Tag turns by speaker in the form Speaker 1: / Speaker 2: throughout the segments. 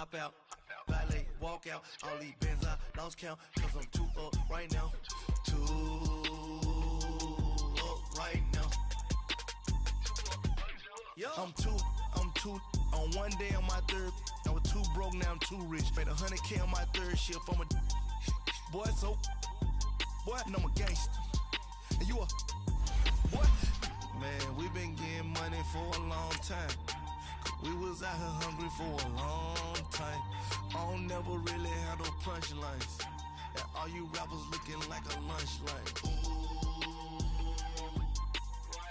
Speaker 1: hop out, valet, walk out, all these bands I lost count, cause I'm too up right now, too up right now. I'm too, on one day on my third, I was too broke, now I'm too rich, made 100K on my third shift, I'm a boy, so, boy, and I'm a gangster, and you a, boy, man, we been getting money for a long time. We was out here hungry for a long time. I don't never really have no punchlines. And all you rappers looking like a lunch line.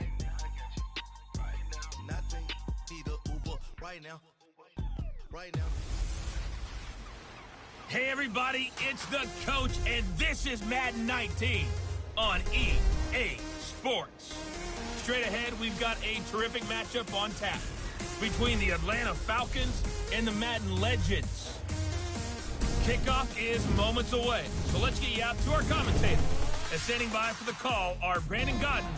Speaker 1: Right now, I got you. Right now. Nothing. Need a Uber right now. Right now.
Speaker 2: Hey everybody, it's the coach, and this is Madden 19 on EA Sports. Straight ahead, we've got a terrific matchup on tap between the Atlanta Falcons and the Maden Legends. Kickoff is moments away, so let's get you out to our commentators. And standing by for the call are Brandon Godden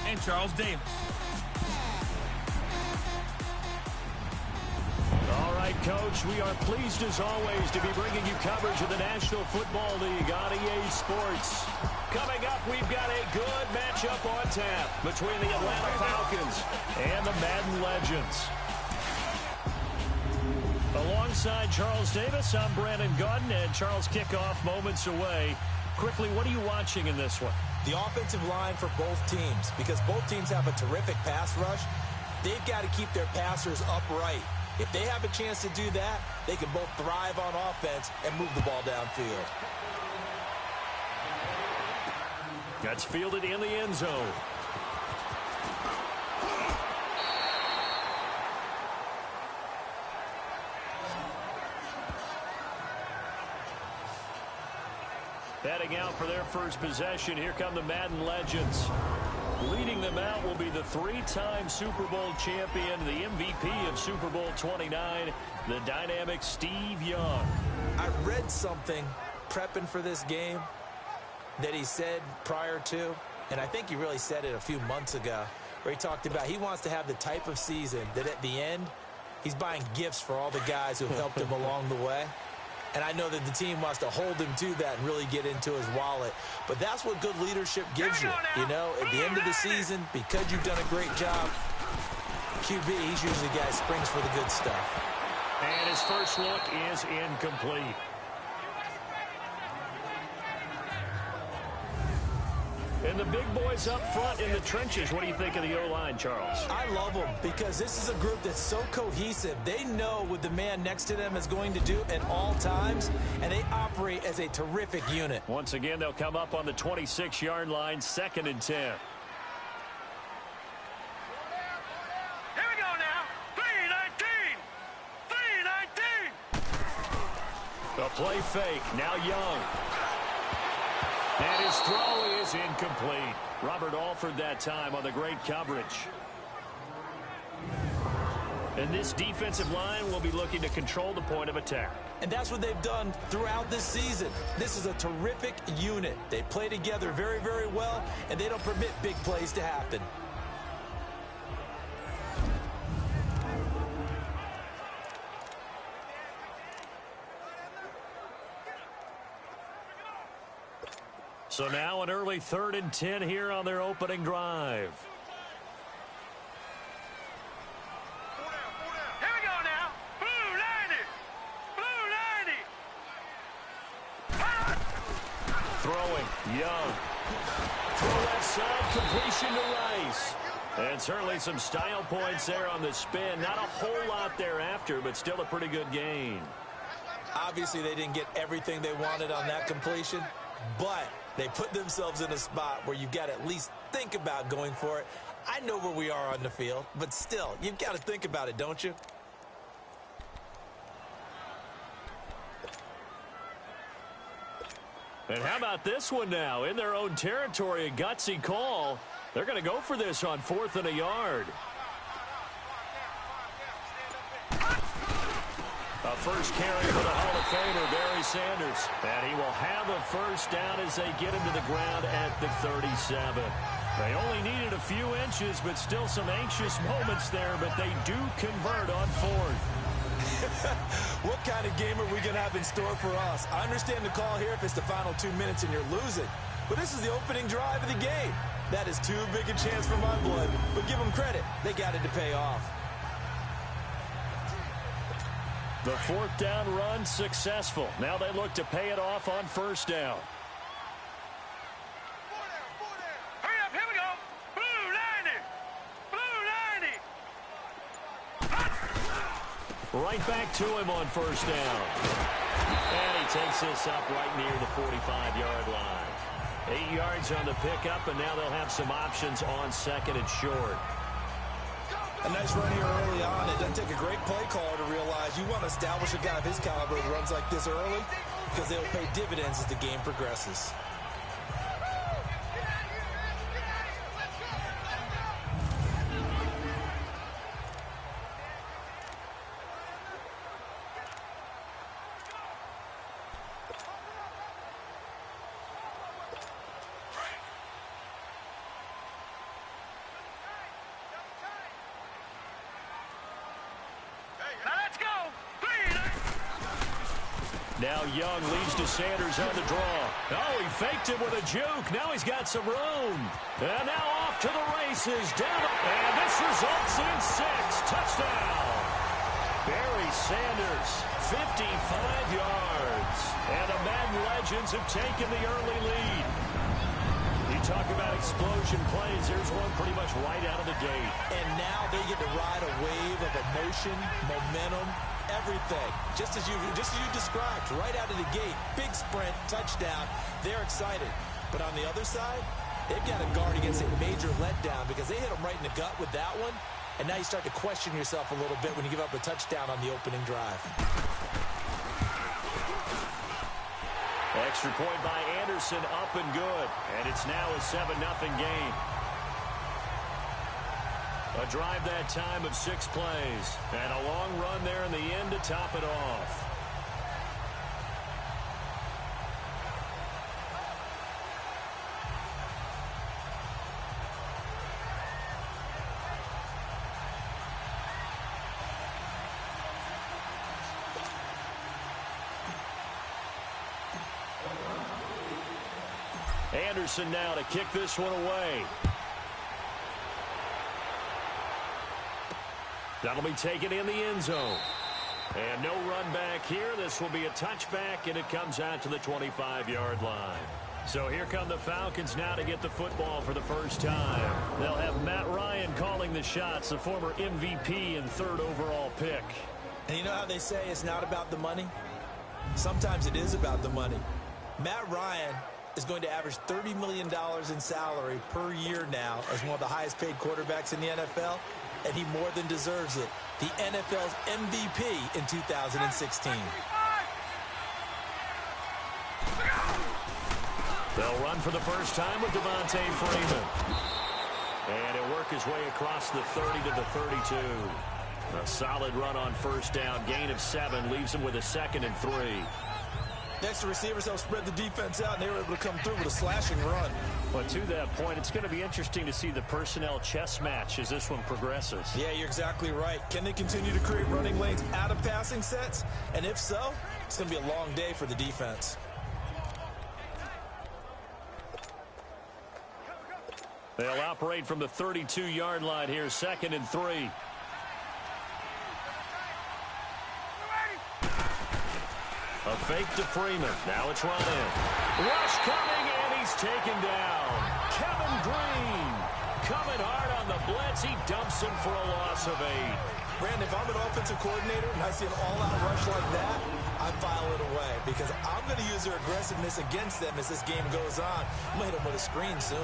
Speaker 2: and Charles Davis.
Speaker 3: All right, Coach, we are pleased as always to be bringing you coverage of the National Football League on EA Sports. Coming up, we've got a good matchup on tap between the Atlanta Falcons and the Maden Legends. Alongside Charles Davis, I'm Brandon Godden, and Charles, kickoff moments away. Quickly, what are you watching in this one?
Speaker 4: The offensive line for both teams, because both teams have a terrific pass rush. They've got to keep their passers upright. If they have a chance to do that, they can both thrive on offense and move the ball downfield.
Speaker 3: That's fielded in the end zone. Heading out for their first possession. Here come the Maden Legends. Leading them out will be the three-time Super Bowl champion, the MVP of Super Bowl 29, the dynamic Steve Young.
Speaker 4: I read something prepping for this game that he said prior to, and I think he really said it a few months ago, where he talked about he wants to have the type of season that at the end, he's buying gifts for all the guys who have helped him along the way. And I know that the team wants to hold him to that and really get into his wallet. But that's what good leadership gives you. You know, at the end of the season, because you've done a great job, QB, he's usually the guy who springs for the good stuff.
Speaker 3: And his first look is incomplete. And the big boys up front in the trenches. What do you think of the O-line, Charles?
Speaker 4: I love them because this is a group that's so cohesive. They know what the man next to them is going to do at all times, and they operate as a terrific unit.
Speaker 3: Once again, they'll come up on the 26-yard line, 2nd and 10.
Speaker 2: Here we go now. 3-19. 3-19.
Speaker 3: The play fake. Now Young. And his throw is incomplete. Robert Alford that time on the great coverage. And this defensive line will be looking to control the point of attack.
Speaker 4: And that's what they've done throughout this season. This is a terrific unit. They play together very, very well, and they don't permit big plays to happen.
Speaker 3: So now an early 3rd and 10 here on their opening drive.
Speaker 2: Here we go now. Blue 90. Blue 90.
Speaker 3: Throwing, Young. Throw left side, completion to Rice. And certainly some style points there on the spin. Not a whole lot thereafter, but still a pretty good gain.
Speaker 4: Obviously, they didn't get everything they wanted on that completion, but they put themselves in a spot where you've got to at least think about going for it. I know where we are on the field, but still, you've got to think about it, don't you?
Speaker 3: And how about this one now? In their own territory, a gutsy call. They're going to go for this on 4th and a yard. A first carry for the Hall of Famer, Barry Sanders. And he will have a first down as they get him to the ground at the 37. They only needed a few inches, but still some anxious moments there, but they do convert on 4th.
Speaker 4: What kind of game are we going to have in store for us? I understand the call here if it's the final 2 minutes and you're losing. But this is the opening drive of the game. That is too big a chance for my blood. But give them credit. They got it to pay off.
Speaker 3: The fourth down run successful. Now they look to pay it off on first down.
Speaker 5: Hurry up, here we go. Blue 90. Blue 90.
Speaker 3: Right back to him on first down. And he takes this up right near the 45-yard line. 8 yards on the pickup, and now they'll have some options on second and short.
Speaker 4: A nice run here early on. It doesn't take a great play caller to realize you want to establish a guy of his caliber who runs like this early because they'll pay dividends as the game progresses.
Speaker 3: Now Young leads to Sanders on the draw. Oh, he faked it with a juke. Now he's got some room. And now off to the races. Down. And this results in 6. Touchdown. Barry Sanders, 55 yards. And the Maden legends have taken the early lead. You talk about explosion plays. Here's one pretty much right out of the gate.
Speaker 4: And now they get to ride a wave of emotion, momentum, everything. Just as you described, right out of the gate, big sprint, touchdown. They're excited. But on the other side, they've got to guard against a major letdown because they hit them right in the gut with that one. And now you start to question yourself a little bit when you give up a touchdown on the opening drive.
Speaker 3: Extra point by Anderson, up and good. And it's now a 7-0 game. A drive that time of 6 plays. And a long run there in the end to top it off. Anderson now to kick this one away. That'll be taken in the end zone. And no run back here. This will be a touchback, and it comes out to the 25-yard line. So here come the Falcons now to get the football for the first time. They'll have Matt Ryan calling the shots, the former MVP and 3rd overall pick.
Speaker 4: And you know how they say it's not about the money? Sometimes it is about the money. Matt Ryan is going to average $30 million in salary per year now as one of the highest paid quarterbacks in the NFL, and he more than deserves it. The NFL's MVP in 2016.
Speaker 3: They'll run for the first time with Devontae Freeman. And he'll work his way across the 30 to the 32. A solid run on first down. Gain of 7 leaves him with a 2nd and 3.
Speaker 4: Next to receivers, they'll spread the defense out, and they were able to come through with a slashing run.
Speaker 3: But to that point, it's going to be interesting to see the personnel chess match as this one progresses.
Speaker 4: Yeah, you're exactly right. Can they continue to create running lanes out of passing sets? And if so, it's going to be a long day for the defense.
Speaker 3: They'll operate from the 32-yard line here, 2nd and 3. A fake to Freeman. Now it's Ryan. Rush coming, and he's taken down. Kevin Green coming hard on the blitz. He dumps him for a loss of 8.
Speaker 4: Brandon, if I'm an offensive coordinator and I see an all-out rush like that, I file it away because I'm going to use their aggressiveness against them as this game goes on. I'm going to hit them with a screen soon.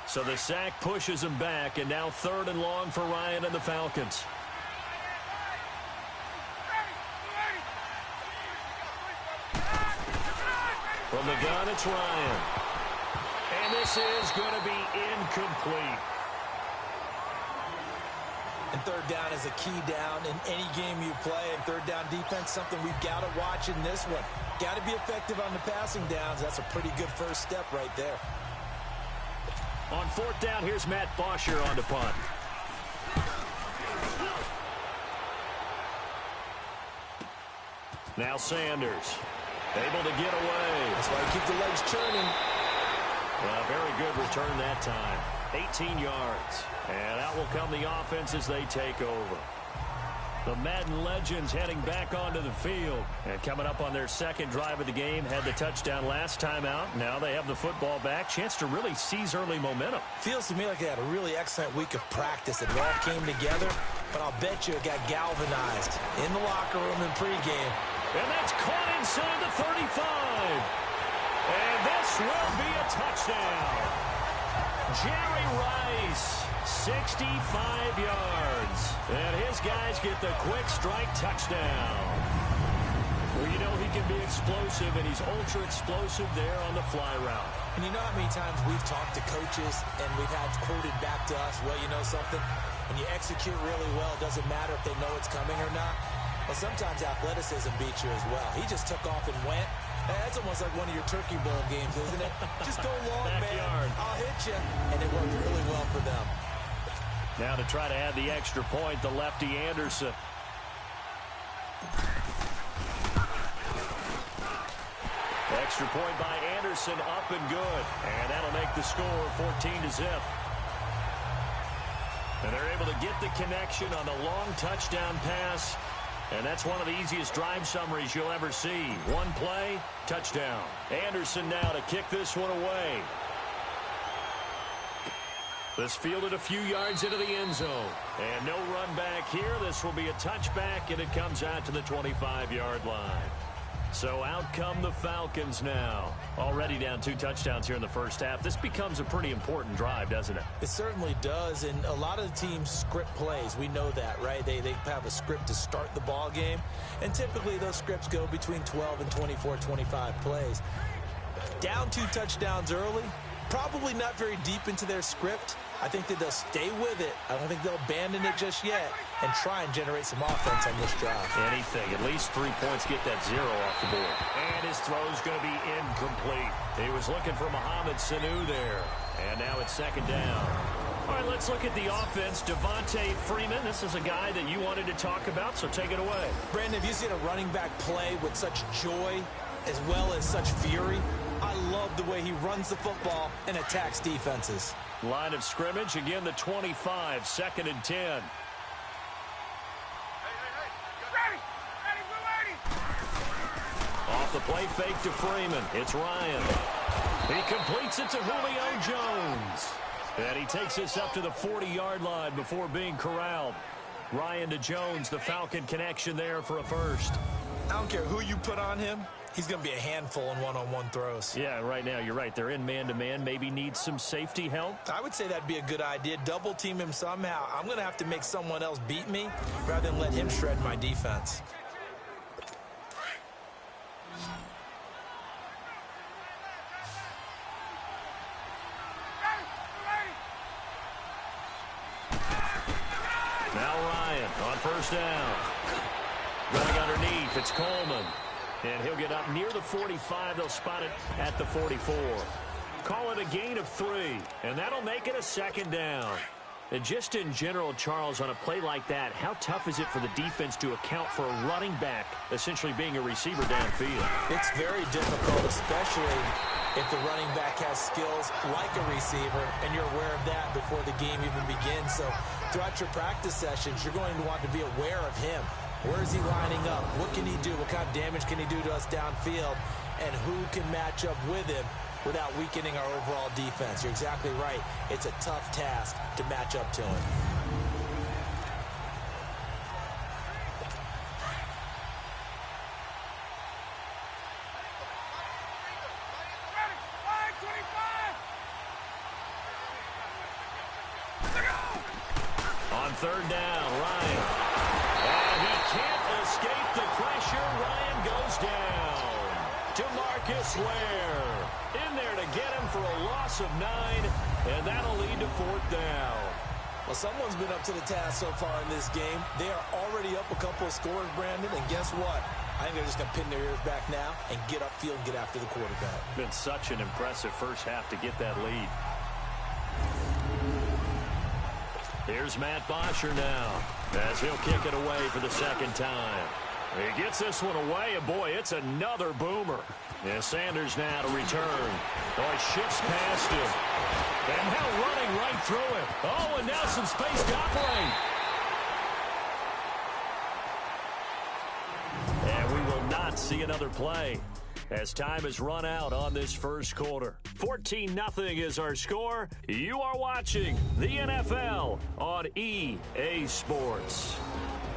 Speaker 3: So the sack pushes him back, and now 3rd and long for Ryan and the Falcons. From the gun, it's Ryan. And this is going to be incomplete.
Speaker 4: And third down is a key down in any game you play. And third down defense, something we've got to watch in this one. Got to be effective on the passing downs. That's a pretty good first step right there.
Speaker 3: On fourth down, here's Matt Bosher on the punt. Now Sanders, able to get away.
Speaker 4: That's why you keep the legs churning.
Speaker 3: Well, very good return that time. 18 yards. And out will come the offense as they take over. The Maden Legends heading back onto the field. And coming up on their second drive of the game, had the touchdown last time out. Now they have the football back. Chance to really seize early momentum.
Speaker 4: Feels to me like they had a really excellent week of practice. It all came together, but I'll bet you it got galvanized in the locker room in pregame.
Speaker 3: And that's caught inside the 35. And this will be a touchdown. Jerry Rice, 65 yards. And his guys get the quick strike touchdown. Well, you know he can be explosive, and he's ultra-explosive there on the fly route.
Speaker 4: And you know how many times we've talked to coaches and we've had quoted back to us, well, you know something? When you execute really well, it doesn't matter if they know it's coming or not. Well, sometimes athleticism beats you as well. He just took off and went. That's almost like one of your Turkey Bowl games, isn't it? Just go long, man. I'll hit you. And it worked really well for them.
Speaker 3: Now to try to add the extra point, the lefty Anderson. Extra point by Anderson, up and good. And that'll make the score 14-0. And they're able to get the connection on the long touchdown pass. And that's one of the easiest drive summaries you'll ever see. One play, touchdown. Anderson now to kick this one away. This fielded a few yards into the end zone. And no run back here. This will be a touchback, and it comes out to the 25-yard line. So out come the Falcons now. Already down 2 touchdowns here in the first half. This becomes a pretty important drive, doesn't it?
Speaker 4: It certainly does, and a lot of the teams script plays. We know that, right? They have a script to start the ball game, and typically those scripts go between 12 and 24, 25 plays. Down 2 touchdowns early, probably not very deep into their script. I think that they'll stay with it. I don't think they'll abandon it just yet and try and generate some offense on this drive.
Speaker 3: Anything. At least 3 points, get that 0 off the board. And his throw's going to be incomplete. He was looking for Mohamed Sanu there. And now it's second down. All right, let's look at the offense. Devontae Freeman, this is a guy that you wanted to talk about, so take it away.
Speaker 4: Brandon, have you seen a running back play with such joy as well as such fury? I love the way he runs the football and attacks defenses.
Speaker 3: Line of scrimmage, again the 25, second and 10.
Speaker 5: Ready, we're ready.
Speaker 3: Off the play fake to Freeman. It's Ryan. He completes it to Julio Jones. And he takes this up to the 40-yard line before being corralled. Ryan to Jones, the Falcon connection there for a first.
Speaker 4: I don't care who you put on him. He's going to be a handful in one-on-one throws.
Speaker 3: Yeah, right now, you're right. They're in man-to-man. Maybe needs some safety help.
Speaker 4: I would say that'd be a good idea. Double team him somehow. I'm going to have to make someone else beat me rather than let him shred my defense.
Speaker 3: Now Ryan on first down. Running underneath, it's Coleman. And he'll get up near the 45. They'll spot it at the 44. Call it a gain of 3. And that'll make it a second down. And just in general, Charles, on a play like that, how tough is it for the defense to account for a running back essentially being a receiver downfield?
Speaker 4: It's very difficult, especially if the running back has skills like a receiver, and you're aware of that before the game even begins. So throughout your practice sessions, you're going to want to be aware of him. Where is he lining up? What can he do? What kind of damage can he do to us downfield? And who can match up with him without weakening our overall defense? You're exactly right. It's a tough task to match up to him.
Speaker 3: On third down, Ryan. And he can't escape the pressure. Ryan goes down. DeMarcus Ware in there to get him for a loss of 9, and that'll lead to fourth down.
Speaker 4: Well, someone's been up to the task so far in this game. They are already up a couple of scores, Brandon, and guess what? I think they're just going to pin their ears back now and get upfield and get after the quarterback.
Speaker 3: Been such an impressive first half to get that lead. Here's Matt Bosher now as he'll kick it away for the second time. He gets this one away, and boy, it's another boomer. Yeah, Sanders now to return. Oh, he shifts past him. And now running right through him. Oh, and now some space to operate. And we will not see another play as time has run out on this first quarter. 14-0 is our score. You are watching the NFL on EA Sports.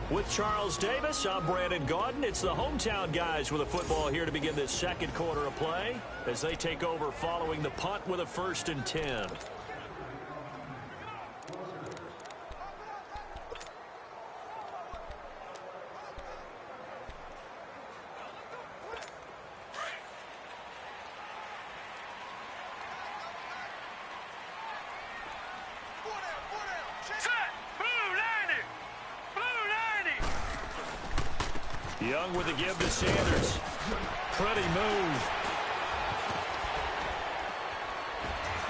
Speaker 3: With Charles Davis, I'm Brandon Gaudin. It's the hometown guys with a football here to begin this second quarter of play as they take over following the punt with a 1st and 10. Young with a give to Sanders. Pretty move.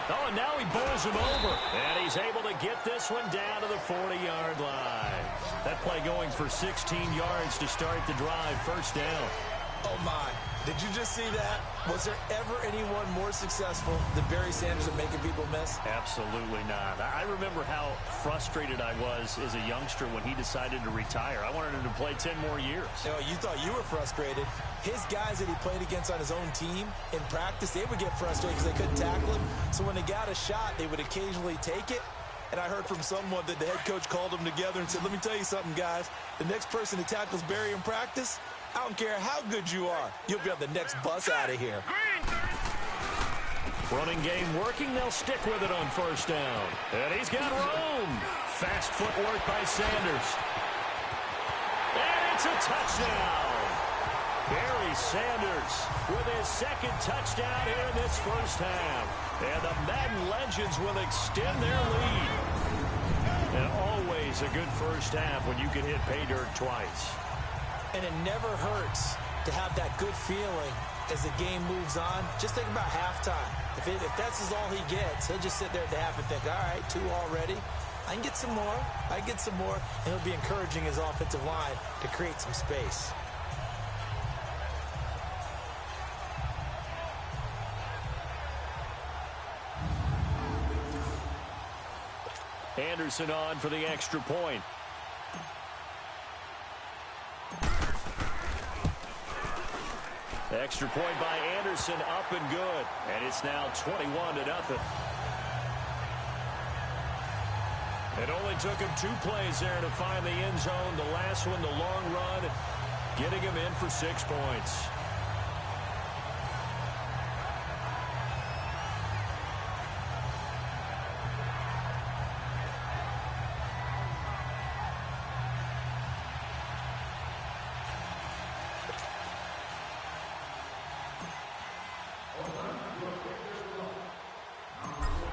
Speaker 3: Oh, and now he bowls him over. And he's able to get this one down to the 40-yard line. That play going for 16 yards to start the drive. 1st down.
Speaker 4: Oh, my. Did you just see that? Was there ever anyone more successful than Barry Sanders at making people miss?
Speaker 3: Absolutely not. I remember how frustrated I was as a youngster when he decided to retire. I wanted him to play 10 more years.
Speaker 4: You know, you thought you were frustrated. His guys that he played against on his own team in practice, they would get frustrated because they couldn't tackle him. So when they got a shot, they would occasionally take it. And I heard from someone that the head coach called them together and said, let me tell you something, guys. The next person that tackles Barry in practice, I don't care how good you are. You'll be on the next bus out of here.
Speaker 3: Running game working. They'll stick with it on 1st down. And he's got room. Fast footwork by Sanders. And it's a touchdown. Barry Sanders with his 2nd touchdown here in this first half. And the Maden Legends will extend their lead. And always a good first half when you can hit pay dirt twice.
Speaker 4: And it never hurts to have that good feeling as the game moves on. Just think about halftime. If that's all he gets, he'll just sit there at the half and think, all right, 2 already. I can get some more. I can get some more. And he'll be encouraging his offensive line to create some space.
Speaker 3: Anderson on for the extra point. Extra point by Anderson, up and good. And it's now 21-0. It only took him 2 plays there to find the end zone. The last one, the long run, getting him in for 6 points.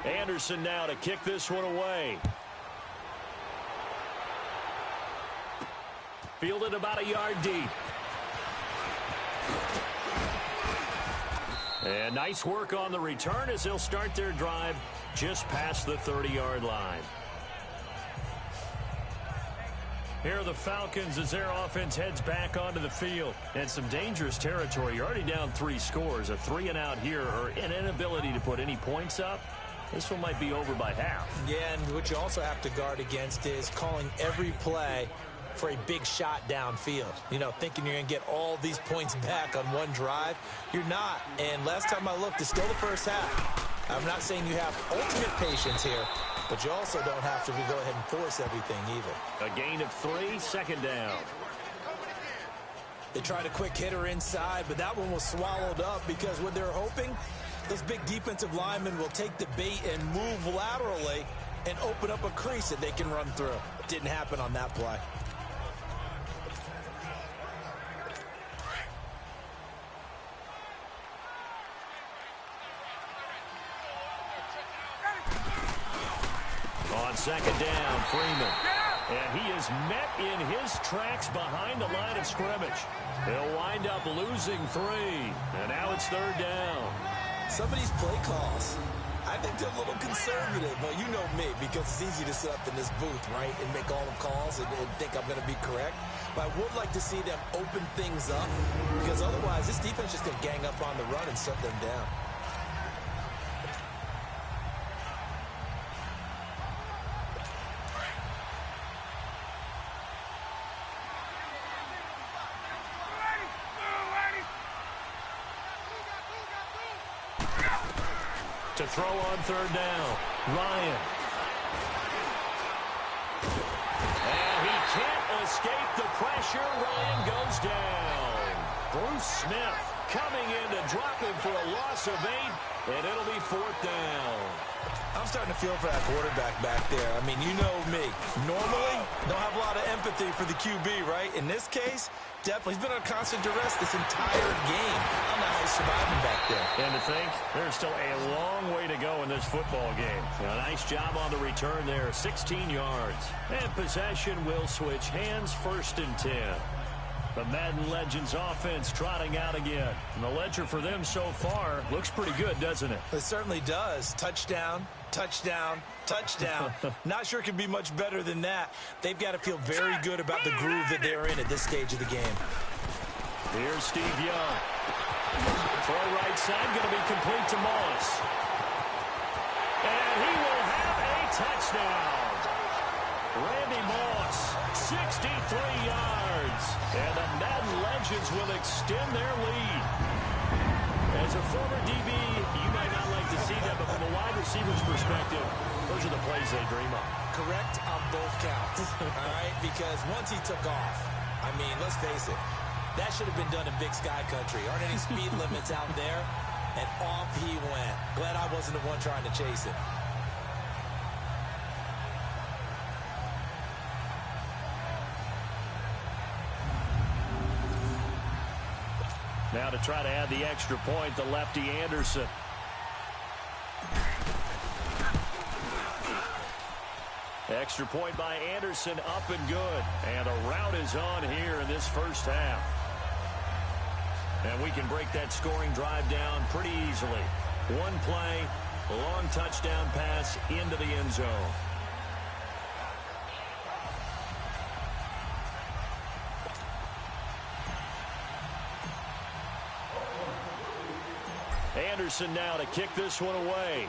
Speaker 3: Anderson now to kick this one away. Fielded about a yard deep. And nice work on the return as they'll start their drive just past the 30-yard line. Here are the Falcons as their offense heads back onto the field. And some dangerous territory. You're already down 3 scores. A 3-and-out here or an inability to put any points up. This one might be over by half.
Speaker 4: Yeah, and what you also have to guard against is calling every play for a big shot downfield. You know, thinking you're going to get all these points back on one drive. You're not. And last time I looked, it's still the first half. I'm not saying you have ultimate patience here, but you also don't have to go ahead and force everything either.
Speaker 3: A gain of 3, 2nd down.
Speaker 4: They tried a quick hitter inside, but that one was swallowed up because what they're hoping, those big defensive linemen will take the bait and move laterally and open up a crease that they can run through. Didn't happen on that play.
Speaker 3: second down, Freeman. And he is met in his tracks behind the line of scrimmage. He'll wind up losing 3. And now it's third down.
Speaker 4: Some of these play calls, I think they're a little conservative. But you know me, because it's easy to sit up in this booth, right, and make all the calls and think I'm going to be correct. But I would like to see them open things up, because otherwise this defense is just going to gang up on the run and shut them down.
Speaker 3: To throw on third down, Ryan. And he can't escape the pressure. Ryan goes down. Bruce Smith coming in to drop him for a loss of 8, and it'll be 4th down.
Speaker 4: I'm starting to feel for that quarterback back there. I mean, you know me. Normally, don't have a lot of empathy for the QB, right? In this case, definitely. He's been under constant duress this entire game. I don't know how he's surviving back there.
Speaker 3: And to think, there's still a long way to go in this football game. A nice job on the return there, 16 yards. And possession will switch hands, 1st and 10. The Maden Legends offense trotting out again. And the ledger for them so far looks pretty good, doesn't it?
Speaker 4: It certainly does. Touchdown, touchdown, touchdown. Not sure it can be much better than that. They've got to feel very good about the groove that they're in at this stage of the game.
Speaker 3: Here's Steve Young. Throw right side, going to be complete to Moss. And he will have a touchdown. Randy Moss, 63 yards. And the Maden Legends will extend their lead. As a former DB, you might not like to see that, but from a wide receiver's perspective, those are the plays they dream of.
Speaker 4: Correct on both counts, all right? Because once he took off, I mean, let's face it, that should have been done in Big Sky Country. Aren't any speed limits out there? And off he went. Glad I wasn't the one trying to chase him.
Speaker 3: Now to try to add the extra point, the lefty Anderson. Extra point by Anderson, up and good. And a rout is on here in this first half. And we can break that scoring drive down pretty easily. One play, a long touchdown pass into the end zone. Anderson now to kick this one away.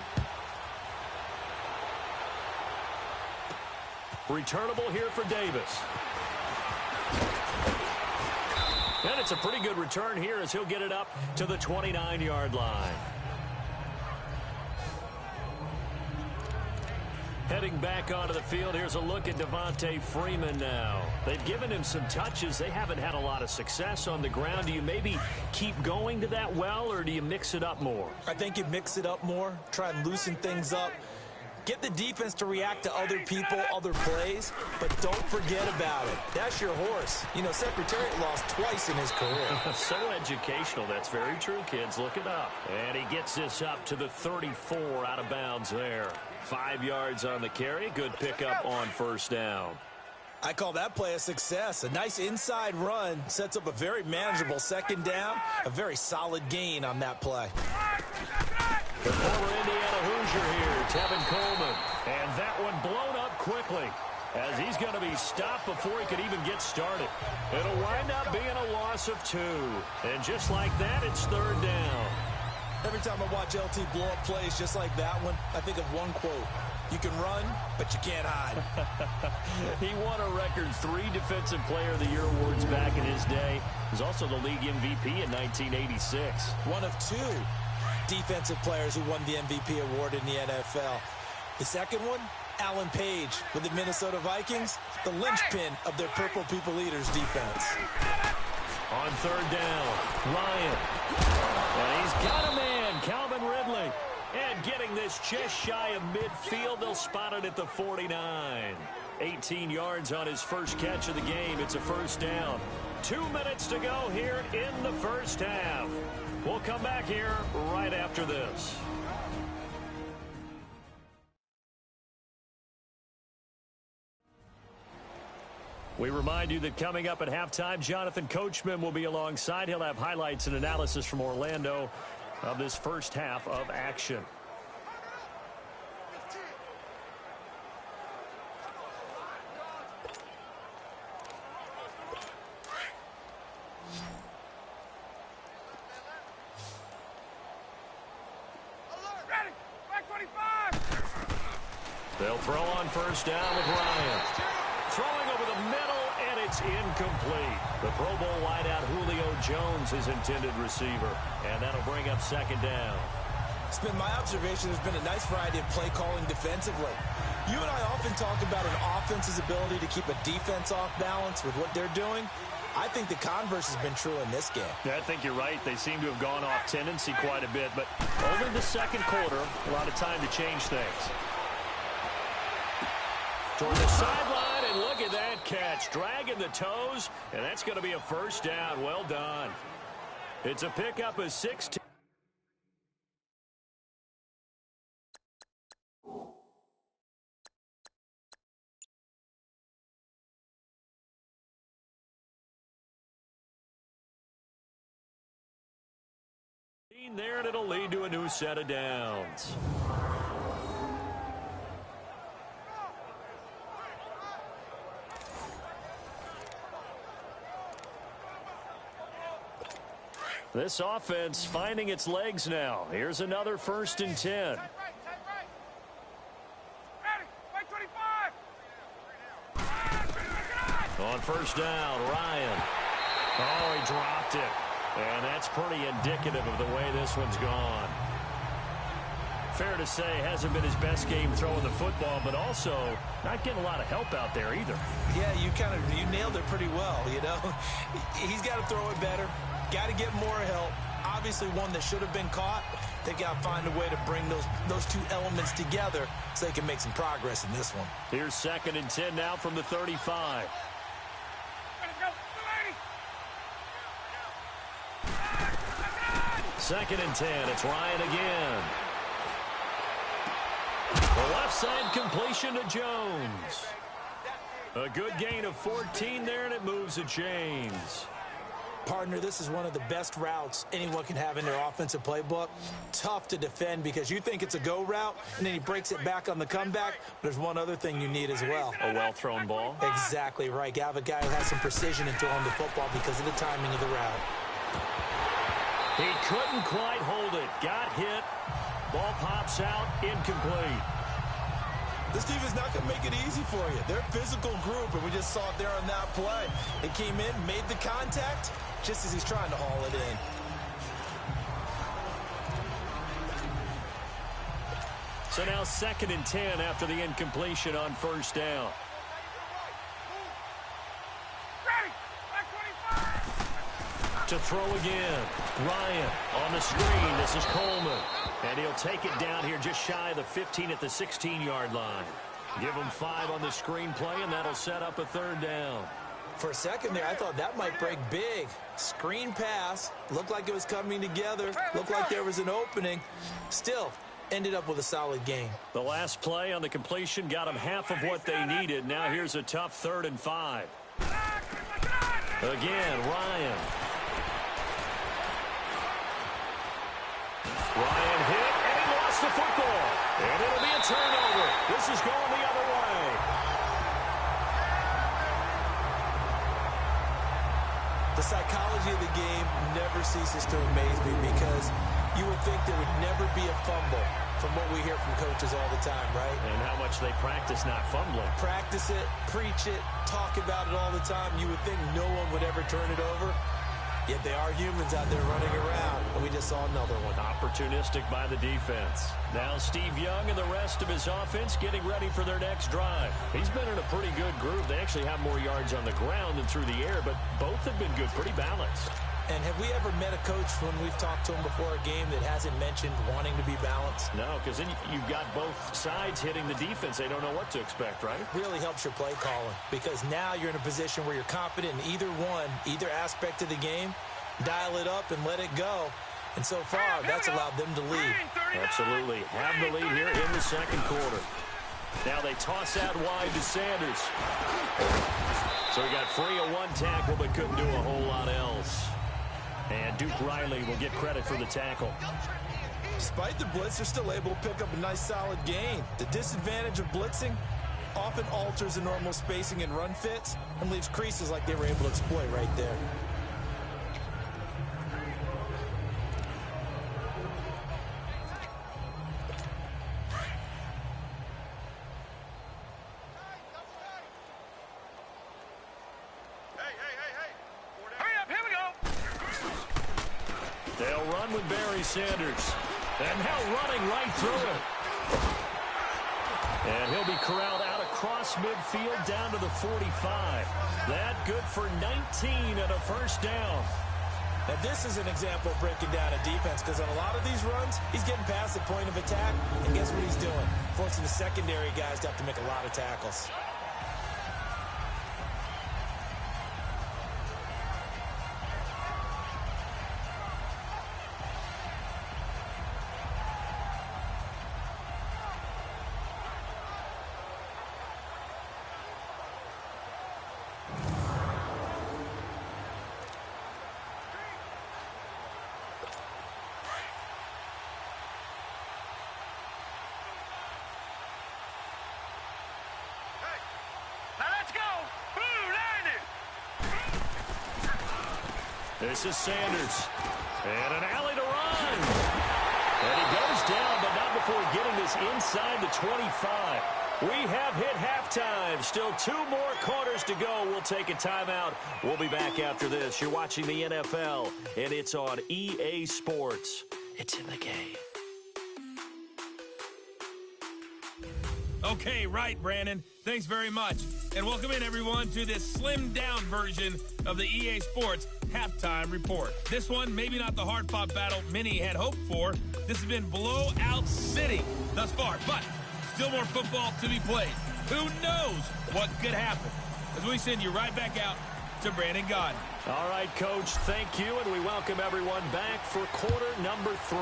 Speaker 3: Returnable here for Davis. And it's a pretty good return here as he'll get it up to the 29-yard line. Heading back onto the field, here's a look at Devontae Freeman now. They've given him some touches. They haven't had a lot of success on the ground. Do you maybe keep going to that well, or do you mix it up more?
Speaker 4: I think you mix it up more, try and loosen things up. Get the defense to react to other people, other plays, but don't forget about it. That's your horse. You know, Secretariat lost twice in his career.
Speaker 3: So educational. That's very true, kids. Look it up. And he gets this up to the 34 out of bounds there. 5 yards on the carry. Good pickup on first down.
Speaker 4: I call that play a success. A nice inside run sets up a very manageable second down. A very solid gain on that play.
Speaker 3: The former Indiana Hoosier here, Tevin Coleman. And that one blown up quickly as he's going to be stopped before he could even get started. It'll wind up being a loss of 2. And just like that, it's third down.
Speaker 4: Every time I watch LT blow up plays just like that one, I think of one quote. You can run, but you can't hide.
Speaker 3: He won a record 3 Defensive Player of the Year awards back in his day. He was also the league MVP in 1986.
Speaker 4: One of 2 defensive players who won the MVP award in the NFL. The second one, Alan Page with the Minnesota Vikings, the linchpin of their Purple People Eaters defense.
Speaker 3: On third down, Ryan. And he's got a man, Calvin Ridley. And getting this just shy of midfield, they'll spot it at the 49. 18 yards on his first catch of the game. It's a first down. 2 minutes to go here in the first half. We'll come back here right after this. We remind you that coming up at halftime, Jonathan Coachman will be alongside. He'll have highlights and analysis from Orlando of this first half of action.
Speaker 5: Ready. Back 25.
Speaker 3: They'll throw on first down with Ryan. Throwing over the middle, and it's incomplete. The Pro Bowl wideout Julio Jones is intended receiver, and that'll bring up second down.
Speaker 4: It's been my observation there's been a nice variety of play calling defensively. You and I often talk about an offense's ability to keep a defense off balance with what they're doing. I think the converse has been true in this game.
Speaker 3: Yeah, I think you're right. They seem to have gone off tendency quite a bit, but over the second quarter, a lot of time to change things. Toward the sideline, and look at that catch. Dragging the toes, and that's going to be a first down. Well done. It's a pickup of 16. There, and it'll lead to a new set of downs. This offense finding its legs now. Here's another 1st and 10.
Speaker 5: Ready. Back 25.
Speaker 3: On first down, Ryan. Oh, he dropped it. And that's pretty indicative of the way this one's gone. Fair to say, hasn't been his best game throwing the football, but also not getting a lot of help out there either.
Speaker 4: Yeah, you nailed it pretty well, you know. He's got to throw it better. Got to get more help. Obviously one that should have been caught. They got to find a way to bring those two elements together so they can make some progress in this one.
Speaker 3: Here's 2nd and 10 now from the 35. Second and 10. It's Ryan again. The left side completion to Jones. A good gain of 14 there, and it moves the chains.
Speaker 4: Partner, this is one of the best routes anyone can have in their offensive playbook. Tough to defend because you think it's a go route, and then he breaks it back on the comeback. There's one other thing you need as well.
Speaker 3: A well-thrown ball.
Speaker 4: Exactly right. You have a guy who has some precision in throwing the football because of the timing of the route.
Speaker 3: He couldn't quite hold it. Got hit. Ball pops out. Incomplete.
Speaker 4: This team is not going to make it easy for you. They're a physical group, and we just saw it there on that play. It came in, made the contact, just as he's trying to haul it in.
Speaker 3: So now 2nd and 10 after the incompletion on first down. To throw again. Ryan on the screen. This is Coleman. And he'll take it down here just shy of the 15 at the 16-yard line. Give him 5 on the screen play, and that'll set up a 3rd down.
Speaker 4: For a second there, I thought that might break big. Screen pass. Looked like it was coming together. Looked like there was an opening. Still, ended up with a solid game.
Speaker 3: The last play on the completion got them half of what they needed. Now here's a tough 3rd and 5. Again, Ryan. Ryan hit, and he lost the football. And it'll be a turnover. This is going the other way.
Speaker 4: The psychology of the game never ceases to amaze me because you would think there would never be a fumble from what we hear from coaches all the time, right?
Speaker 3: And how much they practice not fumbling.
Speaker 4: Practice it, preach it, talk about it all the time. You would think no one would ever turn it over. Yet they are humans out there running around, and we just saw another one.
Speaker 3: Opportunistic by the defense. Now Steve Young and the rest of his offense getting ready for their next drive. He's been in a pretty good group. They actually have more yards on the ground than through the air, but both have been good, pretty balanced.
Speaker 4: And have we ever met a coach when we've talked to him before a game that hasn't mentioned wanting to be balanced?
Speaker 3: No, because then you've got both sides hitting the defense. They don't know what to expect, right?
Speaker 4: Really helps your play calling because now you're in a position where you're confident in either one, either aspect of the game. Dial it up and let it go. And so far, that's allowed them to lead.
Speaker 3: Absolutely. Have the lead here in the second quarter. Now they toss out wide to Sanders. So he got free of one tackle but couldn't do a whole lot else. And Duke Riley will get credit for the tackle.
Speaker 4: Despite the blitz, they're still able to pick up a nice solid gain. The disadvantage of blitzing often alters the normal spacing and run fits and leaves creases like they were able to exploit right there.
Speaker 3: They'll run with Barry Sanders. And now running right through it. And he'll be corralled out across midfield down to the 45. That good for 19 and a first down.
Speaker 4: Now this is an example of breaking down a defense, because on a lot of these runs, he's getting past the point of attack, and guess what he's doing? Forcing the secondary guys to have to make a lot of tackles.
Speaker 3: This is Sanders. And an alley to run. And he goes down, but not before getting this inside the 25. We have hit halftime. Still 2 more quarters to go. We'll take a timeout. We'll be back after this. You're watching the NFL, and it's on EA Sports. It's in the game.
Speaker 2: Okay, right, Brandon. Thanks very much. And welcome in, everyone, to this slimmed-down version of the EA Sports Halftime Report. This one, maybe not the hard-fought battle many had hoped for. This has been blowout city thus far, but still more football to be played. Who knows what could happen? As we send you right back out to Brandon Gaudin.
Speaker 3: All right, Coach, thank you, and we welcome everyone back for quarter number 3.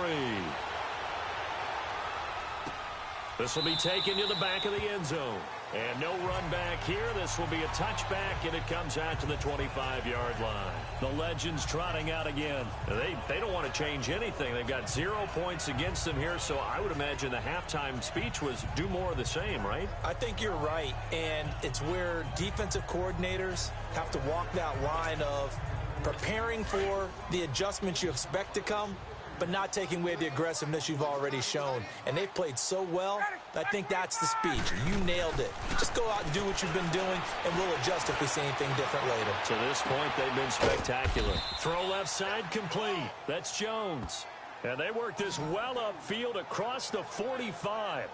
Speaker 3: This will be taken to the back of the end zone. And no run back here. This will be a touchback, and it comes out to the 25-yard line. The Legends trotting out again. They don't want to change anything. They've got 0 points against them here, so I would imagine the halftime speech was do more of the same, right?
Speaker 4: I think you're right, and it's where defensive coordinators have to walk that line of preparing for the adjustments you expect to come, but not taking away the aggressiveness you've already shown. And they've played so well, I think that's the speech. You nailed it. Just go out and do what you've been doing, and we'll adjust if we see anything different later.
Speaker 3: To this point, they've been spectacular. Throw left side complete. That's Jones. And they work this well upfield across the 45.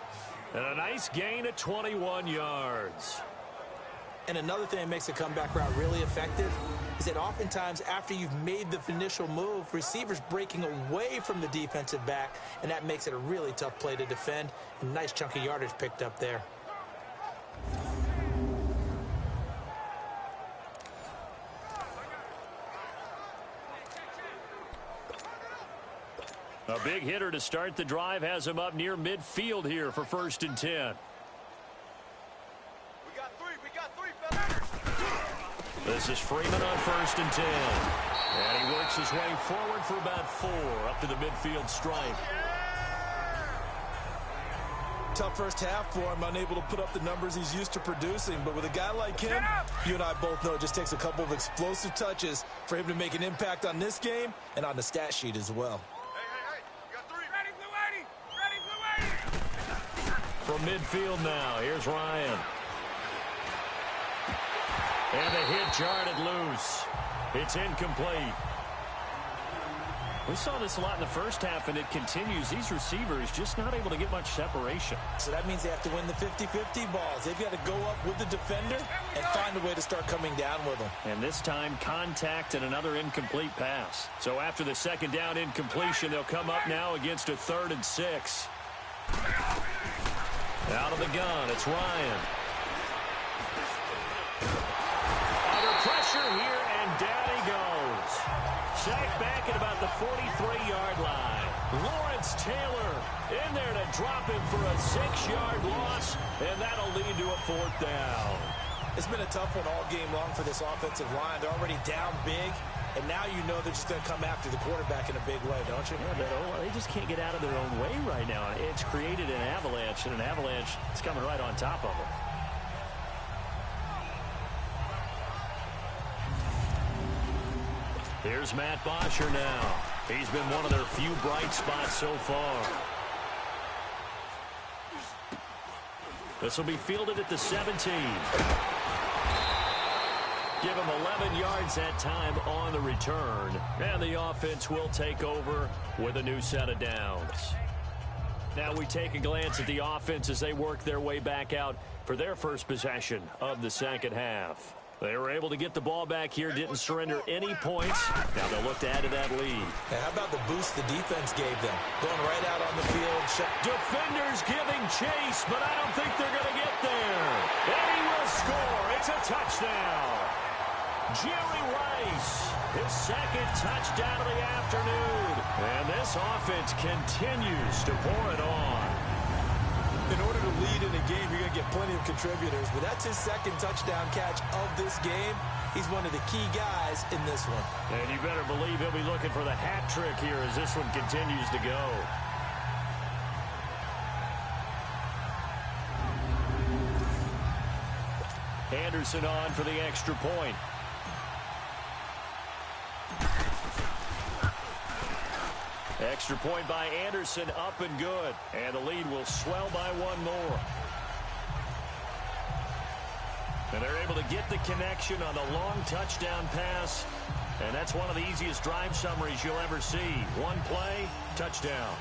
Speaker 3: And a nice gain of 21 yards.
Speaker 4: And another thing that makes a comeback route really effective is that oftentimes after you've made the initial move, receivers breaking away from the defensive back, and that makes it a really tough play to defend. And nice chunk of yardage picked up there.
Speaker 3: A big hitter to start the drive has him up near midfield here for 1st and 10. This is Freeman on 1st and 10. And he works his way forward for about 4 up to the midfield stripe.
Speaker 4: Tough first half for him, unable to put up the numbers he's used to producing. But with a guy like him, you and I both know it just takes a couple of explosive touches for him to make an impact on this game and on the stat sheet as well.
Speaker 5: Hey, you got 3. Ready, blue 80. Ready, blue 80.
Speaker 3: From midfield now, here's Ryan. And the hit jarred loose. It's incomplete. We saw this a lot in the first half, and it continues. These receivers just not able to get much separation.
Speaker 4: So that means they have to win the 50-50 balls. They've got to go up with the defender and find a way to start coming down with them.
Speaker 3: And this time, contact and another incomplete pass. So after the second down incompletion, they'll come up now against a 3rd and 6. Out of the gun, it's Ryan. Pressure here, and down he goes. Sacked back at about the 43-yard line. Lawrence Taylor in there to drop him for a 6-yard loss, and that'll lead to a 4th down.
Speaker 4: It's been a tough one all game long for this offensive line. They're already down big, and now you know they're just going to come after the quarterback in a big way, don't you?
Speaker 3: Yeah, they just can't get out of their own way right now. It's created an avalanche, and an avalanche is coming right on top of them. Here's Matt Bosher now. He's been one of their few bright spots so far. This will be fielded at the 17. Give him 11 yards that time on the return. And the offense will take over with a new set of downs. Now we take a glance at the offense as they work their way back out for their first possession of the second half. They were able to get the ball back here, didn't surrender any points. Now they'll look to add to that lead.
Speaker 4: Hey, how about the boost the defense gave them? Going right out on the field.
Speaker 3: Defenders giving chase, but I don't think they're going to get there. And he will score. It's a touchdown. Jerry Rice, his second touchdown of the afternoon. And this offense continues to pour it on.
Speaker 4: In order to lead in a game, you're going to get plenty of contributors, but that's his second touchdown catch of this game. He's one of the key guys in this one.
Speaker 3: And you better believe he'll be looking for the hat trick here as this one continues to go. Anderson on for the extra point. Extra point by Anderson, up and good. And the lead will swell by one more. And they're able to get the connection on the long touchdown pass. And that's one of the easiest drive summaries you'll ever see. One play, touchdown.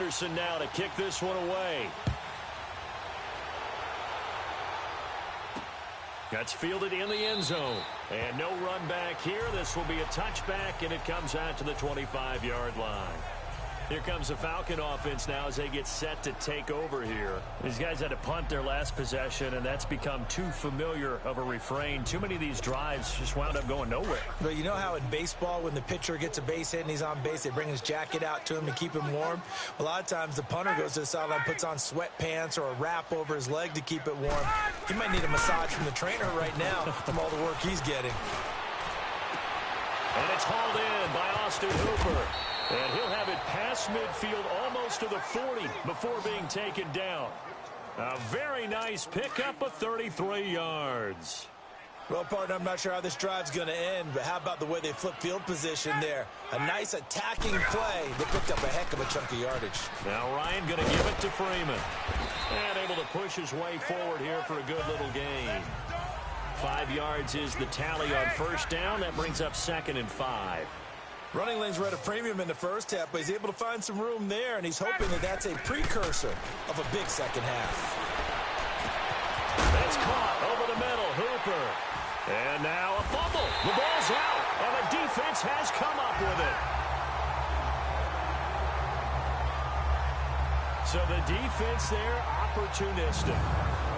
Speaker 3: Anderson now to kick this one away. That's fielded in the end zone. And no run back here. This will be a touchback, and it comes out to the 25-yard line. Here comes the Falcon offense now as they get set to take over here. These guys had to punt their last possession, and that's become too familiar of a refrain. Too many of these drives just wound up going nowhere.
Speaker 4: Well, you know how in baseball when the pitcher gets a base hit and he's on base, they bring his jacket out to him to keep him warm? A lot of times the punter goes to the sideline, puts on sweatpants or a wrap over his leg to keep it warm. He might need a massage from the trainer right now from all the work he's getting.
Speaker 3: And it's hauled in by Austin Hooper. And he'll have it past midfield almost to the 40 before being taken down. A very nice pickup of 33 yards.
Speaker 4: Well, partner, I'm not sure how this drive's going to end, but how about the way they flip field position there? A nice attacking play. They picked up a heck of a chunk of yardage.
Speaker 3: Now Ryan going to give it to Freeman. And able to push his way forward here for a good little gain. 5 yards is the tally on first down. That brings up 2nd and 5.
Speaker 4: Running lanes were at a premium in the first half, but he's able to find some room there, and he's hoping that that's a precursor of a big second half.
Speaker 3: That's caught over the middle. Hooper. And now a fumble. The ball's out, and the defense has come up with it. So the defense there, opportunistic.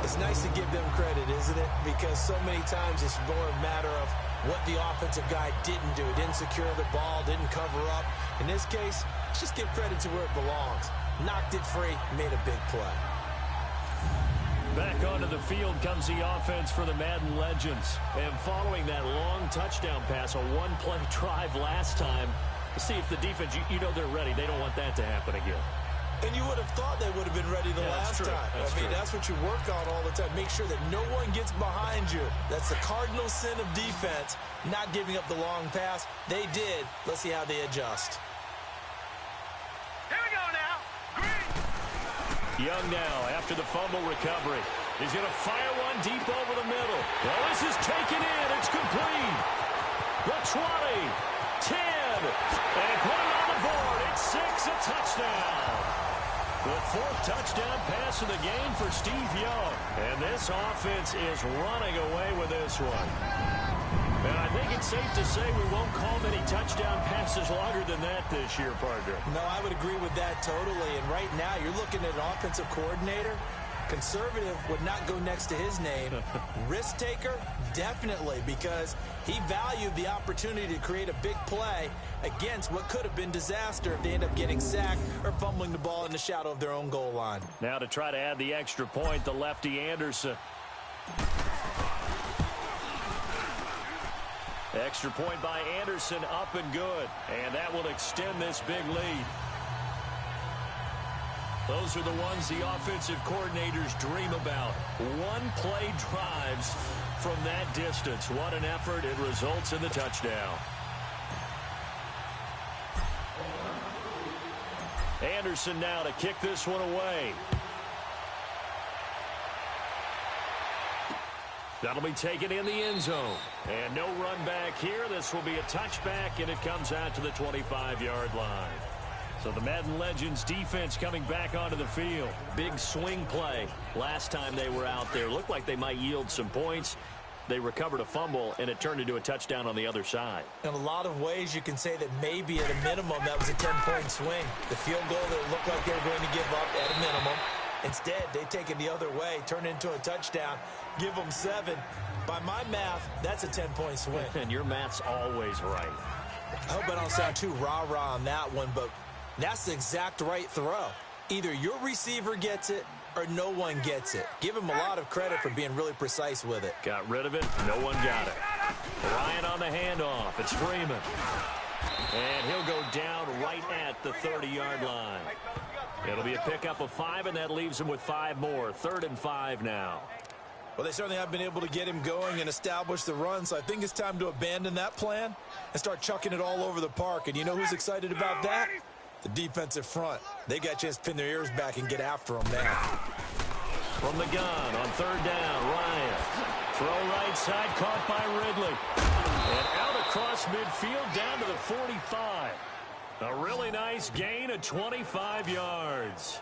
Speaker 4: It's nice to give them credit, isn't it? Because so many times it's more a matter of what the offensive guy didn't do. Didn't secure the ball, didn't cover up. In this case, let's just give credit to where it belongs. Knocked it free, made a big play.
Speaker 3: Back onto the field comes the offense for the Maden Legends. And following that long touchdown pass, a one-play drive last time, let's see if the defense, you know they're ready. They don't want that to happen again.
Speaker 4: And you would have thought they would have been ready the last time. That's what you work on all the time. Make sure that no one gets behind you. That's the cardinal sin of defense, not giving up the long pass. They did. Let's see how they adjust.
Speaker 5: Here we go now. Green.
Speaker 3: Young now after the fumble recovery. He's going to fire one deep over the middle. Well, this is taken in. It's complete. The 20, 10, and put it on the board. It's 6, a touchdown. The 4th touchdown pass of the game for Steve Young. And this offense is running away with this one. And I think it's safe to say we won't call many touchdown passes longer than that this year, partner.
Speaker 4: No, I would agree with that totally. And right now, you're looking at an offensive coordinator. Conservative would not go next to his name. Risk taker, definitely, because he valued the opportunity to create a big play against what could have been disaster if they end up getting sacked or fumbling the ball in the shadow of their own goal line.
Speaker 3: Now to try to add the extra point, the lefty Anderson. Extra point by Anderson, up and good. And that will extend this big lead. Those are the ones the offensive coordinators dream about. One-play drives from that distance. What an effort. It results in the touchdown. Anderson now to kick this one away. That'll be taken in the end zone. And no run back here. This will be a touchback, and it comes out to the 25-yard line. So the Maden Legends defense coming back onto the field. Big swing play. Last time they were out there, looked like they might yield some points. They recovered a fumble, and it turned into a touchdown on the other side.
Speaker 4: In a lot of ways, you can say that maybe at a minimum that was a 10-point swing. The field goal that looked like they were going to give up at a minimum. Instead, they take it the other way, turn it into a touchdown, give them 7. By my math, that's a 10-point swing.
Speaker 3: And your math's always right.
Speaker 4: I hope I don't sound too rah-rah on that one, but that's the exact right throw. Either your receiver gets it or no one gets it. Give him a lot of credit for being really precise with it.
Speaker 3: Got rid of it. No one got it. Ryan on the handoff. It's Freeman. And he'll go down right at the 30-yard line. It'll be a pickup of 5, and that leaves him with 5 more. 3rd and 5 now.
Speaker 4: Well, they certainly have been able to get him going and establish the run, so I think it's time to abandon that plan and start chucking it all over the park. And you know who's excited about that? The defensive front. They got a chance to pin their ears back and get after them now.
Speaker 3: From the gun on 3rd down, Ryan. Throw right side, caught by Ridley. And out across midfield down to the 45. A really nice gain of 25 yards.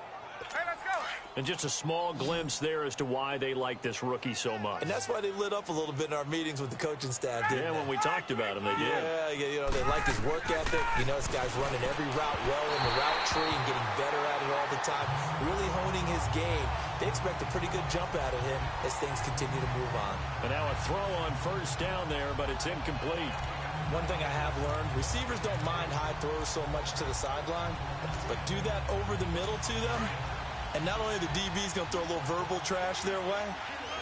Speaker 5: Hey, let's go.
Speaker 3: And just a small glimpse there as to why they like this rookie so much.
Speaker 4: And that's why they lit up a little bit in our meetings with the coaching staff, didn't they?
Speaker 3: When we talked about him, they did.
Speaker 4: Yeah, you know, they like his work ethic. You know, this guy's running every route well in the route tree and getting better at it all the time, really honing his game. They expect a pretty good jump out of him as things continue to move on.
Speaker 3: And now a throw on first down there, but it's incomplete.
Speaker 4: One thing I have learned, receivers don't mind high throws so much to the sideline, but do that over the middle to them, and not only the DB's going to throw a little verbal trash their way,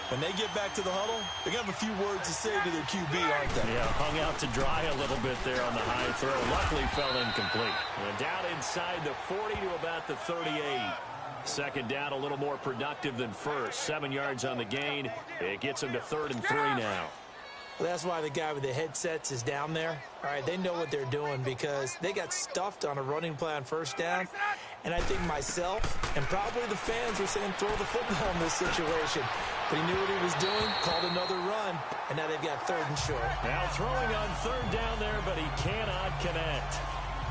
Speaker 4: when they get back to the huddle, they're going to have a few words to say to their QB, aren't they?
Speaker 3: Yeah, hung out to dry a little bit there on the high throw. Luckily fell incomplete. And down inside the 40 to about the 38. Second down a little more productive than first. 7 yards on the gain. It gets them to 3rd and 3 now.
Speaker 4: Well, that's why the guy with the headsets is down there. All right, they know what they're doing because they got stuffed on a running play on first down. And I think myself and probably the fans were saying throw the football in this situation. But he knew what he was doing, called another run, and now they've got 3rd and short.
Speaker 3: Now throwing on 3rd down there, but he cannot connect.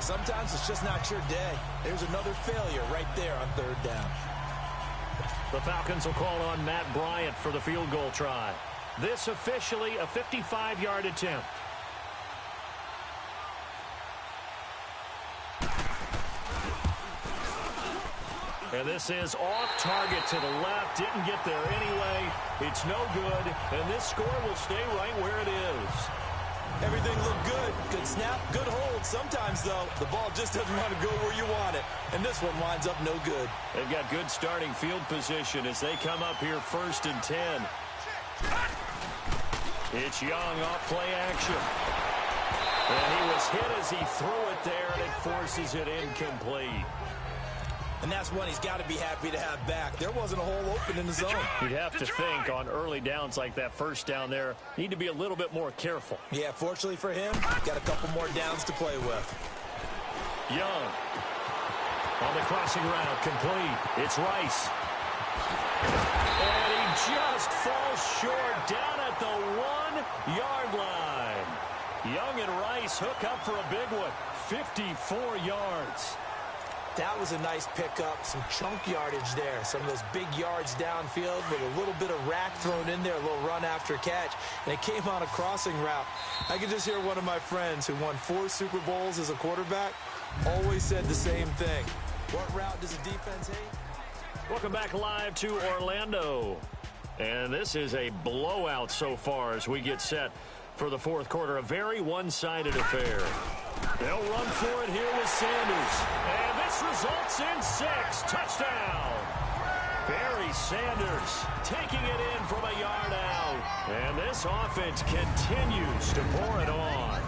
Speaker 4: Sometimes it's just not your day. There's another failure right there on 3rd down.
Speaker 3: The Falcons will call on Matt Bryant for the field goal try. This officially a 55-yard attempt. And this is off target to the left. Didn't get there anyway. It's no good. And this score will stay right where it is.
Speaker 4: Everything looked good. Good snap, good hold. Sometimes, though, the ball just doesn't want to go where you want it. And this one winds up no good.
Speaker 3: They've got good starting field position as they come up here 1st and 10. It's Young off play action. And he was hit as he threw it there, and it forces it incomplete.
Speaker 4: And that's one he's got to be happy to have back. There wasn't a hole open in the zone.
Speaker 3: You'd have to think on early downs like that first down there, need to be a little bit more careful.
Speaker 4: Yeah, fortunately for him, got a couple more downs to play with.
Speaker 3: Young on the crossing route, complete. It's Rice. And he just falls short down at the 1-yard line. Young and Rice hook up for a big one. 54 yards.
Speaker 4: That was a nice pickup, some chunk yardage there. Some of those big yards downfield with a little bit of rack thrown in there, a little run after catch. And it came on a crossing route. I could just hear one of my friends who won 4 Super Bowls as a quarterback always said the same thing. What route does the defense hate?
Speaker 3: Welcome back live to Orlando. And this is a blowout so far as we get set for the 4th quarter. A very one-sided affair. They'll run for it here with Sanders. And this results in 6. Touchdown. Barry Sanders taking it in from a yard out. And this offense continues to pour it on.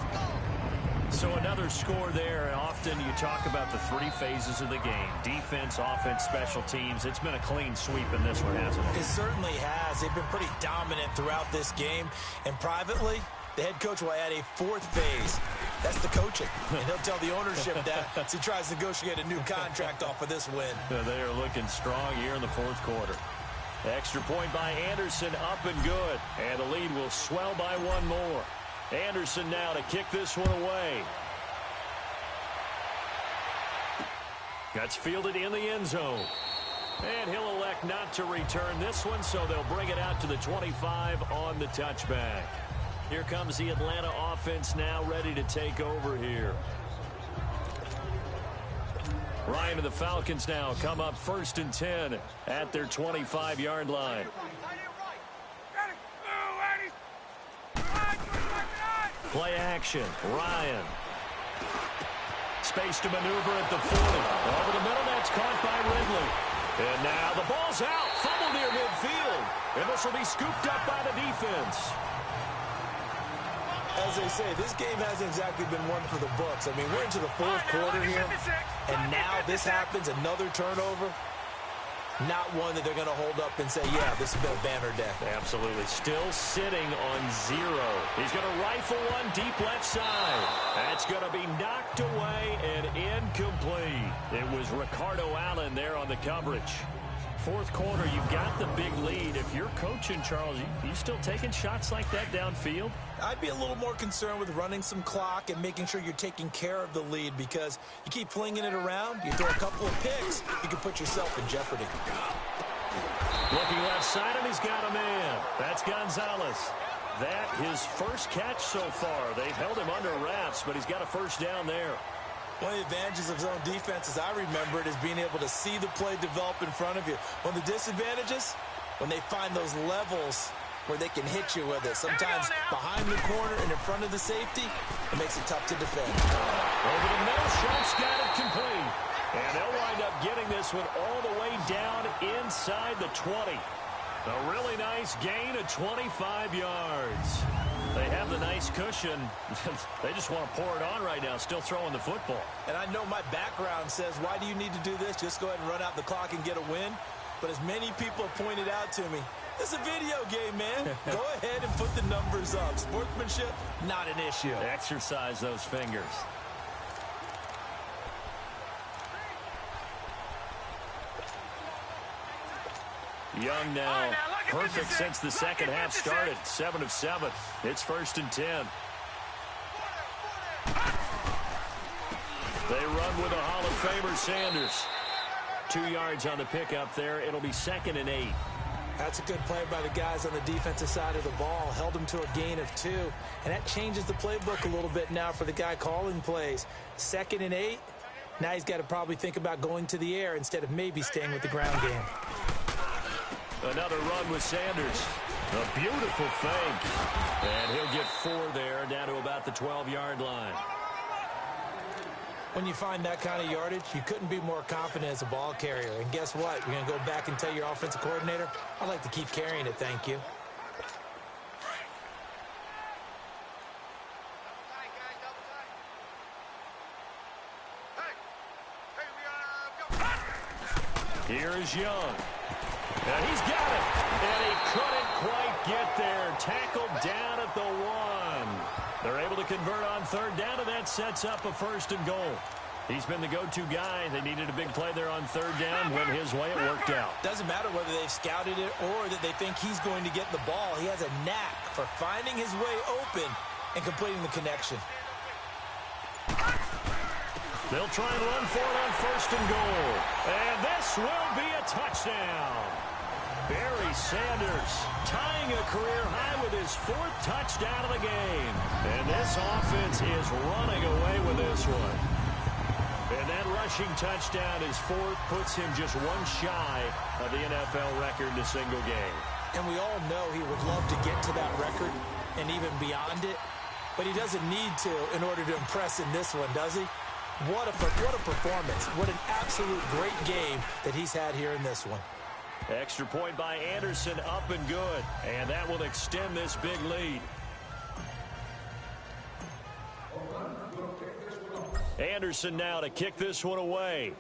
Speaker 3: So another score there. And often you talk about the 3 phases of the game. Defense, offense, special teams. It's been a clean sweep in this one, hasn't it?
Speaker 4: It certainly has. They've been pretty dominant throughout this game. And privately, the head coach will add a 4th phase. That's the coaching. And he'll tell the ownership that as he tries to negotiate a new contract off of this win.
Speaker 3: They are looking strong here in the 4th quarter. Extra point by Anderson, up and good. And the lead will swell by 1 more. Anderson now to kick this one away. That's fielded in the end zone. And he'll elect not to return this one, so they'll bring it out to the 25 on the touchback. Here comes the Atlanta offense now ready to take over here. Ryan and the Falcons now come up 1st and 10 at their 25-yard line. Play action. Ryan. Space to maneuver at the 40. Over the middle, that's caught by Ridley. And now the ball's out. Fumble near midfield. And this will be scooped up by the defense.
Speaker 4: As they say, this game hasn't exactly been one for the books. I mean, we're into the 4th quarter here, and now this happens, another turnover. Not one that they're going to hold up and say, yeah, this has been a banner day.
Speaker 3: Absolutely. Still sitting on 0. He's going to rifle one deep left side. That's going to be knocked away and incomplete. It was Ricardo Allen there on the coverage. fourth quarter, you've got the big lead. If you're coaching, Charles, you still taking shots like that downfield?
Speaker 4: I'd be a little more concerned with running some clock and making sure you're taking care of the lead, because you keep flinging it around, you throw a couple of picks, you can put yourself in jeopardy.
Speaker 3: Looking left side, and he's got a man. That's Gonzalez. That his first catch so far. They've held him under wraps, but he's got a first down there.
Speaker 4: One of the advantages of zone defense, as I remember it, is being able to see the play develop in front of you. One of the disadvantages, when they find those levels where they can hit you with it. Sometimes behind the corner and in front of the safety, it makes it tough to defend.
Speaker 3: Over the middle, Schultz got it complete. And they'll wind up getting this one all the way down inside the 20. A really nice gain of 25 yards. They have the nice cushion. They just want to pour it on right now, still throwing the football.
Speaker 4: And I know my background says, why do you need to do this? Just go ahead and run out the clock and get a win. But as many people have pointed out to me, it's a video game, man. Go ahead and put the numbers up. Sportsmanship, not an issue.
Speaker 3: Exercise those fingers. Young now, perfect since the second half started. 7 of 7. It's 1st and 10. They run with a Hall of Famer, Sanders. 2 yards on the pickup there. It'll be 2nd and 8.
Speaker 4: That's a good play by the guys on the defensive side of the ball. Held them to a gain of 2. And that changes the playbook a little bit now for the guy calling plays. 2nd and 8. Now he's got to probably think about going to the air instead of maybe staying with the ground game.
Speaker 3: Another run with Sanders. A beautiful fake. And he'll get 4 there, down to about the 12-yard line.
Speaker 4: When you find that kind of yardage, you couldn't be more confident as a ball carrier. And guess what? You're going to go back and tell your offensive coordinator, I'd like to keep carrying it, thank you.
Speaker 3: Here's Young. And he's got it. And he couldn't quite get there. Tackled down at the 1. They're able to convert on 3rd down, and that sets up a 1st and goal. He's been the go-to guy. They needed a big play there on 3rd down. Went his way. It worked out.
Speaker 4: Doesn't matter whether they've scouted it or that they think he's going to get the ball. He has a knack for finding his way open and completing the connection.
Speaker 3: They'll try and run for it on 1st and goal. And this will be a touchdown. Barry Sanders tying a career high with his 4th touchdown of the game. And this offense is running away with this one. And that rushing touchdown, his 4th, puts him just 1 shy of the NFL record in a single game.
Speaker 4: And we all know he would love to get to that record and even beyond it. But he doesn't need to in order to impress in this one, does he? What a performance. What an absolute great game that he's had here in this one.
Speaker 3: Extra point by Anderson, up and good. And that will extend this big lead. Anderson now to kick this one away.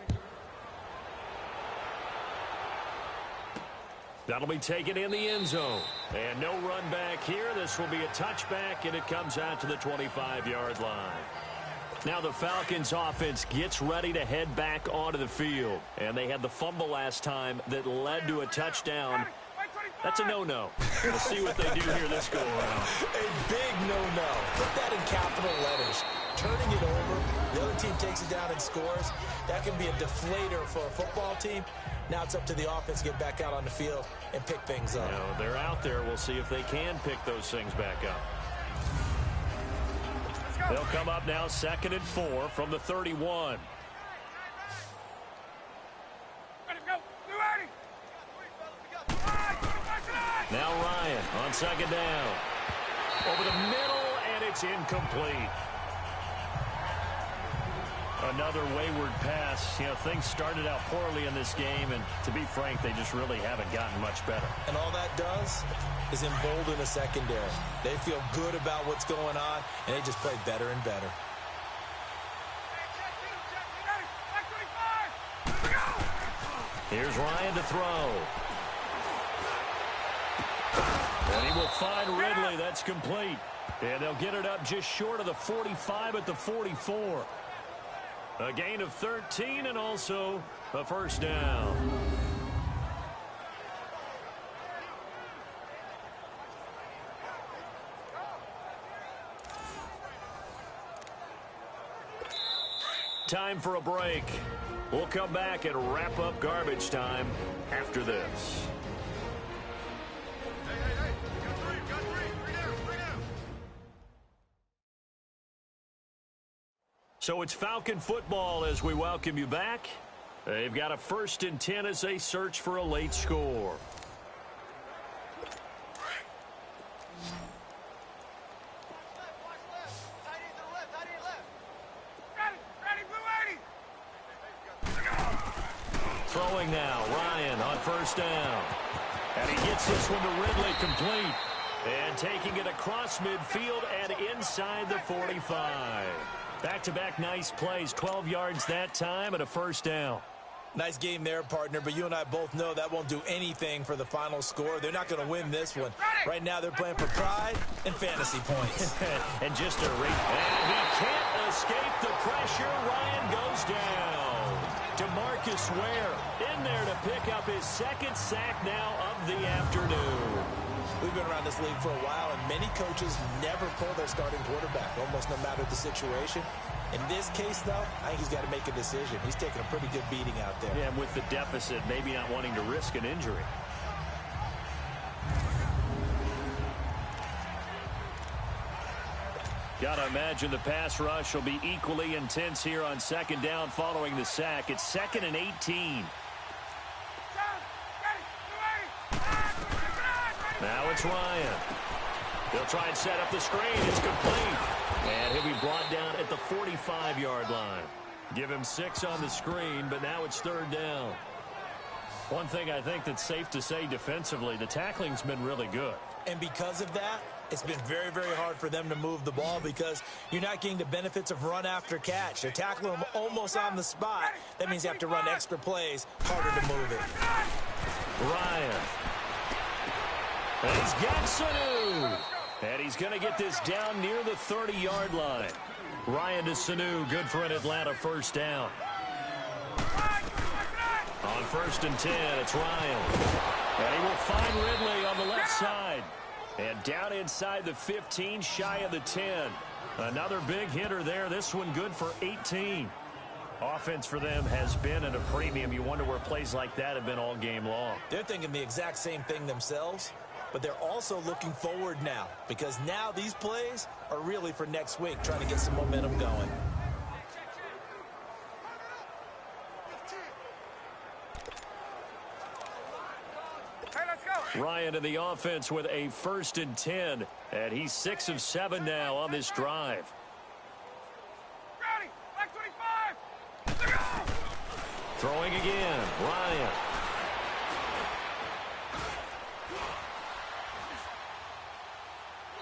Speaker 3: That'll be taken in the end zone. And no run back here. This will be a touchback, and it comes out to the 25-yard line. Now the Falcons offense gets ready to head back onto the field. And they had the fumble last time that led to a touchdown. That's a no-no. We'll see what they do here this go around.
Speaker 4: A big no-no. Put that in capital letters. Turning it over, the other team takes it down and scores. That can be a deflator for a football team. Now it's up to the offense to get back out on the field and pick things up.
Speaker 3: You know, they're out there. We'll see if they can pick those things back up. They'll come up now 2nd and 4 from the 31. Now Ryan on 2nd down. Over the middle, and it's incomplete. Another wayward pass. You know, things started out poorly in this game, and to be frank, they just really haven't gotten much better.
Speaker 4: And all that does is embolden the secondary. They feel good about what's going on, and they just play better and better.
Speaker 3: Here's Ryan to throw. And he will find Ridley. That's complete. And they'll get it up just short of the 45 at the 44. A gain of 13 and also a 1st down. time for a break. We'll come back and wrap up garbage time after this.
Speaker 5: Hey. Got three. Three down.
Speaker 3: So it's Falcon football as we welcome you back. They've got a 1st and 10 as they search for a late score. Throwing now, Ryan on 1st down. And he gets this one to Ridley complete. And taking it across midfield and inside the 45. Back-to-back nice plays, 12 yards that time and a 1st down.
Speaker 4: Nice game there, partner, but you and I both know that won't do anything for the final score. They're not going to win this one. Right now they're playing for pride and fantasy points.
Speaker 3: And just a rate. And he can't escape the pressure. Ryan goes down. DeMarcus Ware in there to pick up his 2nd sack now of the afternoon.
Speaker 4: We've been around this league for a while, and many coaches never pull their starting quarterback, almost no matter the situation. In this case, though, I think he's got to make a decision. He's taking a pretty good beating out there.
Speaker 3: Yeah, and with the deficit, maybe not wanting to risk an injury. Got to imagine the pass rush will be equally intense here on 2nd down following the sack. It's 2nd and 18. Now it's Ryan. They'll try and set up the screen. It's complete. And he'll be brought down at the 45-yard line. Give him 6 on the screen, but now it's 3rd down. One thing I think that's safe to say defensively, the tackling's been really good.
Speaker 4: And because of that, it's been very, very hard for them to move the ball because you're not getting the benefits of run after catch. They're tackling them almost on the spot. That means you have to run extra plays, harder to move it.
Speaker 3: Ryan. And he's got Sanu. And he's going to get this down near the 30-yard line. Ryan to Sanu, good for an Atlanta 1st down. On 1st and 10, it's Ryan. And he will find Ridley on the left side. And down inside the 15, shy of the 10. Another big hitter there. This one good for 18. Offense for them has been at a premium. You wonder where plays like that have been all game long.
Speaker 4: They're thinking the exact same thing themselves, but they're also looking forward now because now these plays are really for next week, trying to get some momentum going.
Speaker 3: Ryan in the offense with a 1st and 10, and he's 6 of 7 now on this drive.
Speaker 5: Ready, back 25.
Speaker 3: Throwing again, Ryan.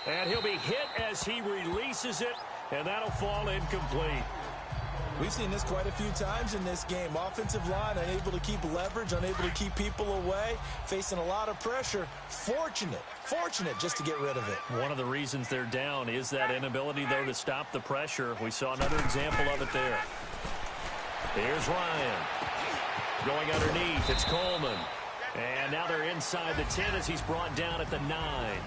Speaker 3: And he'll be hit as he releases it, and that'll fall incomplete.
Speaker 4: We've seen this quite a few times in this game. Offensive line unable to keep leverage, unable to keep people away, facing a lot of pressure. Fortunate just to get rid of it.
Speaker 3: One of the reasons they're down is that inability, though, to stop the pressure. We saw another example of it there. Here's Ryan. Going underneath, it's Coleman. And now they're inside the 10 as he's brought down at the 9.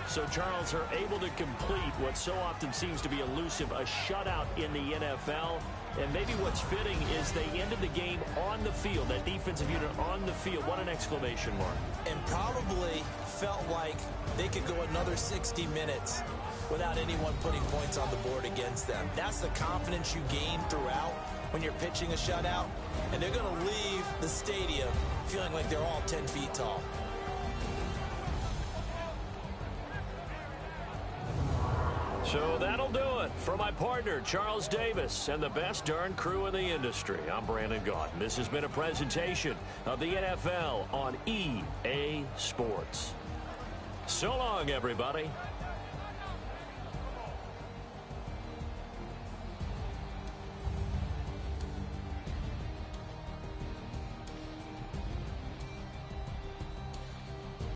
Speaker 3: So, Charles, are able to complete what so often seems to be elusive, a shutout in the NFL. And maybe what's fitting is they ended the game on the field, that defensive unit on the field. What an exclamation mark.
Speaker 4: And probably felt like they could go another 60 minutes without anyone putting points on the board against them. That's the confidence you gain throughout when you're pitching a shutout. And they're going to leave the stadium feeling like they're all 10 feet tall.
Speaker 3: So that'll do it for my partner, Charles Davis, and the best darn crew in the industry. I'm Brandon Gaudin. This has been a presentation of the NFL on EA Sports. So long, everybody.